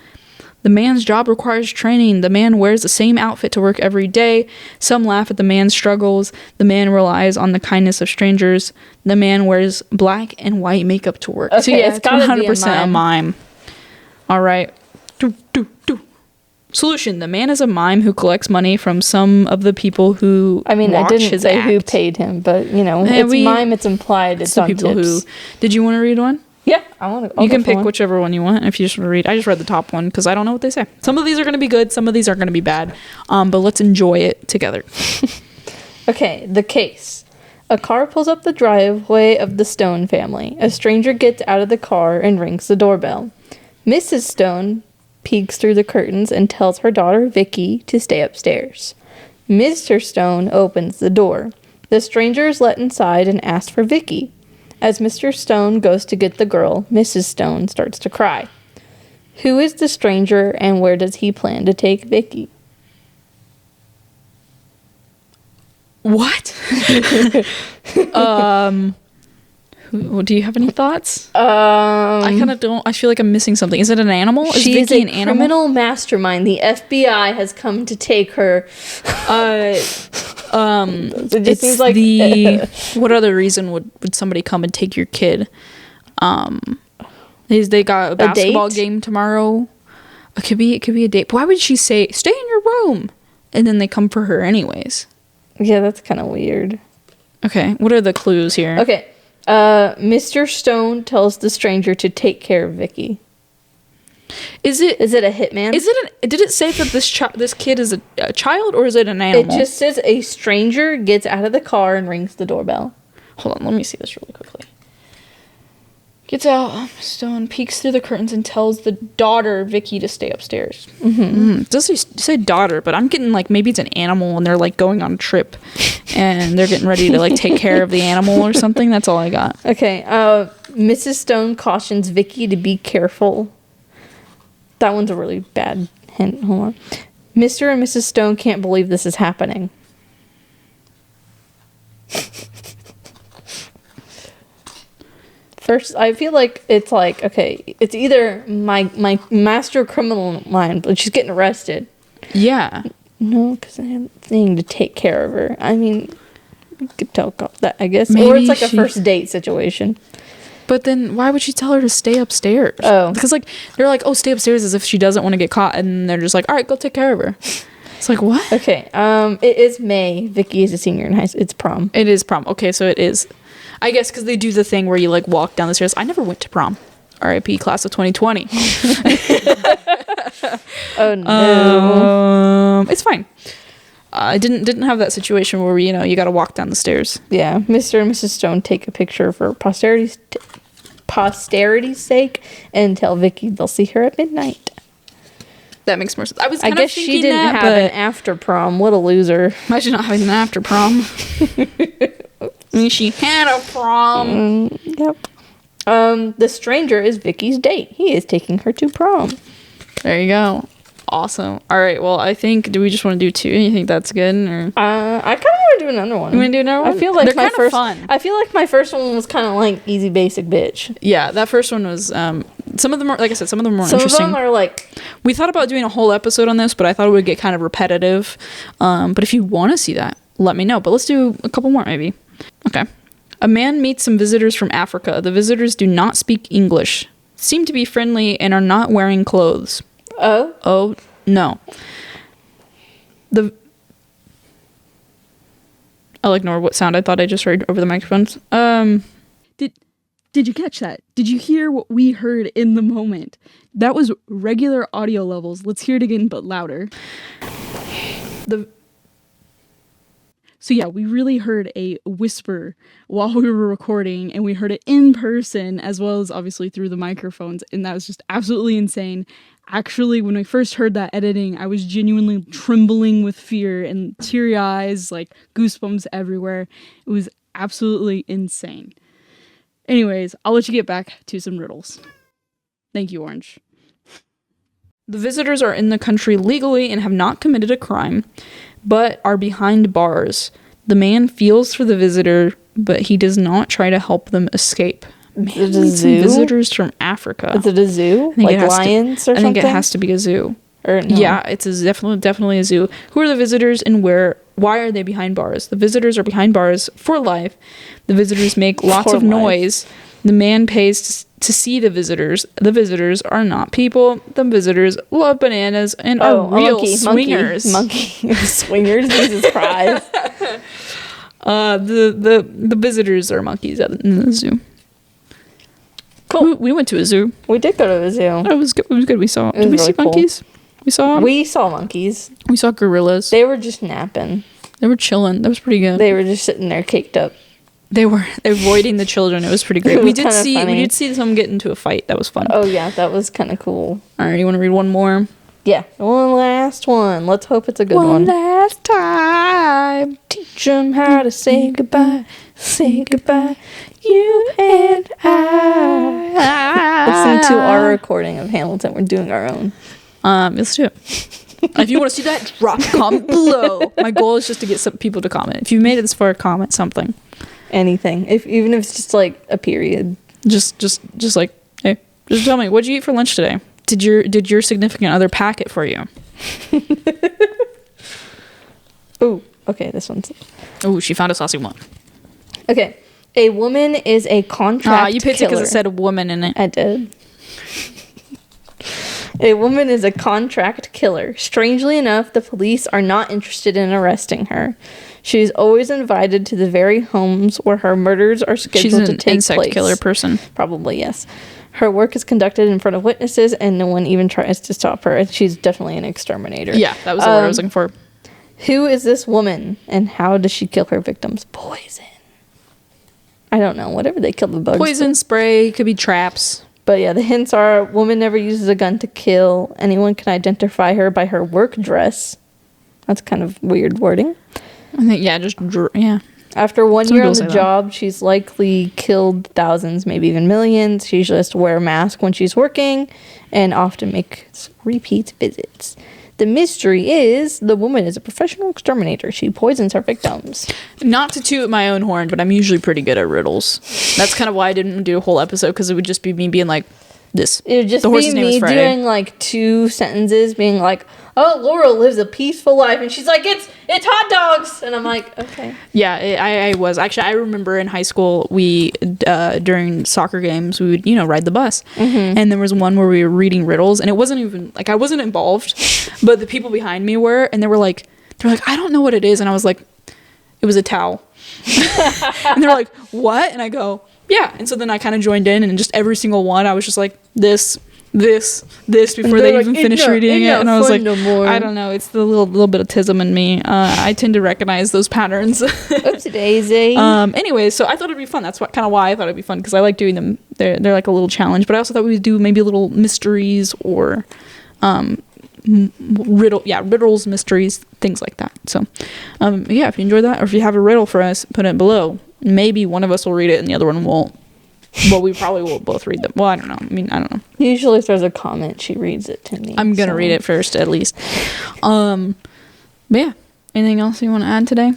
The man's job requires training. The man wears the same outfit to work every day. Some laugh at the man's struggles. The man relies on the kindness of strangers. The man wears black and white makeup to work. Okay, so yeah, it's 100% a mime. All right. Solution. The man is a mime who collects money from some of the people who watch his act. I didn't say who paid him, but, it's mime, it's implied, it's on people tips. Did you want to read one? Yeah, I want to. You can pick whichever one you want if you just want to read. I just read the top one because I don't know what they say. Some of these are going to be good. Some of these are going to be bad. But let's enjoy it together. Okay, the case. A car pulls up the driveway of the Stone family. A stranger gets out of the car and rings the doorbell. Mrs. Stone peeks through the curtains and tells her daughter Vicky to stay upstairs. Mr. Stone opens the door. The stranger is let inside and asks for Vicky. As Mr. Stone goes to get the girl, Mrs. Stone starts to cry. Who is the stranger and where does he plan to take Vicky? What? Do you have any thoughts? I kind of don't. I feel like I'm missing something. Is it an animal? Is She is Vicky a an animal? criminal mastermind. The FBI has come to take her. It just It's seems like what other reason would somebody come and take your kid? They got a basketball date? game tomorrow. It could be a date. But why would she say stay in your room? And then they come for her anyways. Yeah, that's kind of weird. Okay, what are the clues here? Okay. Mr. Stone tells the stranger to take care of Vicky. Is it a hitman? Did it say that this kid is a child, or is it an animal? It just says a stranger gets out of the car and rings the doorbell. Hold on, let me see this really quickly. Gets out, Stone peeks through the curtains and tells the daughter, Vicky, to stay upstairs. It does say daughter, but I'm getting like maybe it's an animal and they're like going on a trip and they're getting ready to like take care of the animal or something. That's all I got. Okay, Mrs. Stone cautions Vicky to be careful. That one's a really bad hint. Hold on. Mr. and Mrs. Stone can't believe this is happening. First, I feel like it's like, okay, it's either my master criminal mind, but she's getting arrested. Yeah. No, because I have a thing to take care of her. I mean, you could tell that, I guess. Maybe or it's like a first date situation. But then why would she tell her to stay upstairs? Oh. Because like they're like, oh, stay upstairs as if she doesn't want to get caught, and they're just like, all right, go take care of her. It's like, what? Okay, it is May. Vicky is a senior in high school. It's prom. It is prom. Okay, so it is. I guess because they do the thing where you like walk down the stairs. I never went to prom. R.I.P. class of 2020. Oh no. It's fine. I didn't have that situation where you got to walk down the stairs. Yeah, Mr. and Mrs. Stone take a picture for posterity's sake and tell Vicky they'll see her at midnight. That makes more sense. I guess she didn't have an after prom. What a loser. Imagine not having an after prom. I mean, she had a prom. Yep. The stranger is Vicky's date. He is taking her to prom. There you go. Awesome. All right. Well, I think. Do we just want to do two? You think that's good? Or I kind of want to do another one. You want to do another one? I feel like they're my first. Fun. I feel like my first one was kind of like easy basic bitch. Yeah, that first one was. Some of them are, like I said, some of them are more interesting. Some of them are like. We thought about doing a whole episode on this, but I thought it would get kind of repetitive. But if you want to see that, let me know. But let's do a couple more, maybe. Okay. A man meets some visitors from Africa. The visitors do not speak English, seem to be friendly, and are not wearing clothes. Oh, no. I'll ignore what sound I thought I just heard over the microphones. Did you catch that? Did you hear what we heard in the moment? That was regular audio levels. Let's hear it again, but louder. So yeah, we really heard a whisper while we were recording, and we heard it in person as well as obviously through the microphones, and that was just absolutely insane. Actually, when I first heard that editing, I was genuinely trembling with fear and teary eyes, like goosebumps everywhere. It was absolutely insane. Anyways, I'll let you get back to some riddles. Thank you, Orange. The visitors are in the country legally and have not committed a crime, but are behind bars. The man feels for the visitor, but he does not try to help them escape. Is it a zoo? Visitors from Africa. Is it a zoo? Like lions or something? I think it has to be a zoo. Or no? Yeah, it's definitely a zoo. Who are the visitors and why are they behind bars? The visitors are behind bars for life. The visitors make lots of noise. The man pays to see the visitors. The visitors are not people. The visitors love bananas and are real swingers. Monkey swingers. Jesus Christ. The visitors are monkeys in the zoo. Cool. We went to a zoo. We did go to the zoo. It was good. We saw. Did we see monkeys? We saw monkeys. We saw gorillas. They were just napping. They were chilling. That was pretty good. They were just sitting there caked up. They were avoiding the children. It was pretty great. We did see them get into a fight. That was fun. Oh yeah, that was kind of cool. All right, you want to read one more? Yeah, one last one. Let's hope it's a good one. One last time. Teach them how to say goodbye. Say goodbye. You and I. Listen to our recording of Hamilton. We're doing our own. Let's do it. If you want to see that, drop a comment below. My goal is just to get some people to comment. If you made it this far, comment something. Anything. Even if it's just like a period. Just like, hey, just tell me, what'd you eat for lunch today? Did your significant other pack it for you? Ooh, okay, this one's... Oh, she found a saucy one. Okay. A woman is a contract you picked it because it said a woman in it. I did. A woman is a contract killer. Strangely enough, the police are not interested in arresting her. She is always invited to the very homes where her murders are scheduled to take place. She's an insect killer person. Probably, yes. Her work is conducted in front of witnesses, and no one even tries to stop her. She's definitely an exterminator. Yeah, that was the word I was looking for. Who is this woman, and how does she kill her victims? Poison. I don't know. Whatever they kill the bugs. Poison, spray, could be traps. But yeah, the hints are: woman never uses a gun to kill. Anyone can identify her by her work dress. That's kind of weird wording. I think, yeah. After 1 Some year on people the say job, she's likely killed thousands, maybe even millions. She usually has to wear a mask when she's working and often makes repeat visits. The mystery is the woman is a professional exterminator. She poisons her victims. Not to toot my own horn, but I'm usually pretty good at riddles. That's kind of why I didn't do a whole episode, because it would just be me being like, this. It would just the horse's be name is me Friday. doing like 2 sentences, being like, "Oh, Laura lives a peaceful life," and she's like, "It's hot dogs," and I'm like, "Okay." Yeah, I was actually. I remember in high school we during soccer games we would ride the bus, and there was one where we were reading riddles, and it wasn't even like I wasn't involved, but the people behind me were, and they're like, I don't know what it is, and I was like, it was a towel, and they're like, what? And I go, yeah, and so then I kind of joined in, and just every single one I was just like this before they even finished reading it, and I was like, I don't know, it's the little bit of tism in me. I tend to recognize those patterns. Oopsie daisy. Anyway, so I thought it'd be fun. That's why I thought it'd be fun, because I like doing them. They're like a little challenge, but I also thought we would do maybe little mysteries or riddles, mysteries, things like that. So yeah, if you enjoyed that, or if you have a riddle for us, put it below. Maybe one of us will read it and the other one won't. Well, we probably will both read them. Well, I don't know. I don't know. Usually if there's a comment, she reads it to me. I'm gonna read it first, at least. But yeah, anything else you want to add today?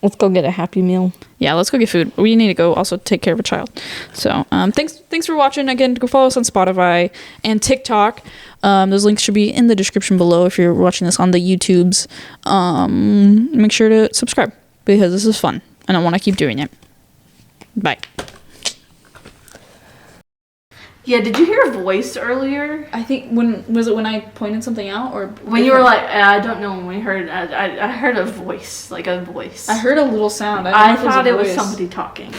Let's go get a Happy Meal. Yeah, let's go get food. We need to go also take care of a child. So thanks for watching. Again, go follow us on Spotify and TikTok. Those links should be in the description below if you're watching this on the YouTubes. Make sure to subscribe, because this is fun and I want to keep doing it. Bye. Yeah, did you hear a voice earlier? I think when I pointed something out, or when you were like, I don't know, when we heard, I heard a voice, like a voice. I heard a little sound. I thought it was somebody talking.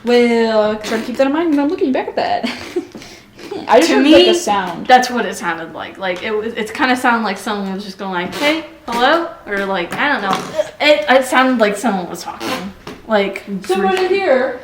Well, try to keep that in mind when I'm looking back at that. I just heard like a sound. That's what it sounded like. Like it kind of sounded like someone was just going like, "Hey, hello," or like, I don't know. It sounded like someone was talking. Like, someone in here.